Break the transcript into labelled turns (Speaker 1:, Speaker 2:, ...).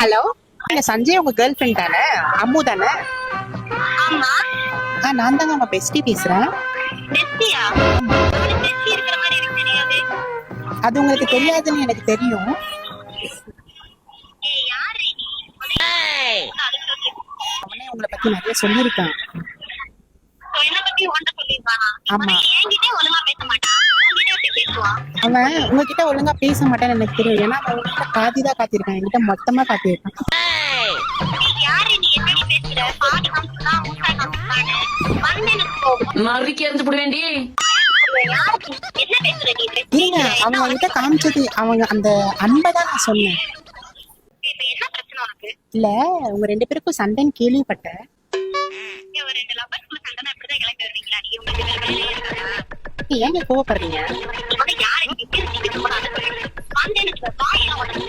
Speaker 1: Hello, நீங்க சஞ்சய் உங்க girl friend தானே? அம்மு தானே?
Speaker 2: ஆமா.
Speaker 1: நான் தாங்க உங்க பெஸ்டி பேசுறேன்.
Speaker 2: பெஸ்டியா? அவனுக்கு பெஸ்டி இருக்கிற மாதிரி எனக்கு தெரியாது.
Speaker 1: அது உங்களுக்கு தெரியாதுன்னு எனக்கு தெரியும்.
Speaker 2: ஏய் யாரு நீ?
Speaker 1: அவனே உங்களை பத்தி நிறைய சொல்லியிருக்கான்.
Speaker 2: என்ன பத்தி உன்கிட்ட சொல்லிருக்கானா?
Speaker 1: ஆமா.
Speaker 2: என்கிட்ட ஒழுங்கா பேச மாட்டான். உன்கிட்ட எப்படி பேசுவான்?
Speaker 1: அவன் உங்ககிட்ட ஒழுங்கா பேச மாட்டான்னு எனக்கு தெரியும். ஏன்னா அவன் உங்ககிட்ட பாதிதான் காத்திருக்கான், என்கிட்ட மொத்தமா காத்திருக்கான்.
Speaker 2: ஏய் யாரு நீ? என்னடி பேசுற? பாட்டு காமிச்சுனா மூட்டை காமிச்சுனானு வந்து எனக்கு கோவம்.
Speaker 3: மறுக்கி எறிஞ்சு போடுவேண்டி.
Speaker 2: யாரு நீ? என்ன பேசுற நீ?
Speaker 1: நீங்க அவங்க கிட்ட காமிச்சது அவங்க அந்த அன்பை தான் நான் சொன்னேன்.
Speaker 2: இப்ப என்ன பிரச்சனை உனக்கு?
Speaker 1: இல்ல, உங்க 2 பேருக்கும் சண்டைன்னு கேள்விப்பட்டேன்.
Speaker 2: ஒரு ரெண்டு லவ்வர்ஸ்குள்ள சண்டைனா இப்படிதான் கிளம்பி வருவீங்களா? நீ உங்களுக்கு வேற வேலையே இருக்காதா?
Speaker 1: ஏங்க கோவப்படுறீங்க?
Speaker 2: யாரு நீ? பேசிட்டு போனாலும் சொல்லு. வந்து எனக்கு வாயில உடனே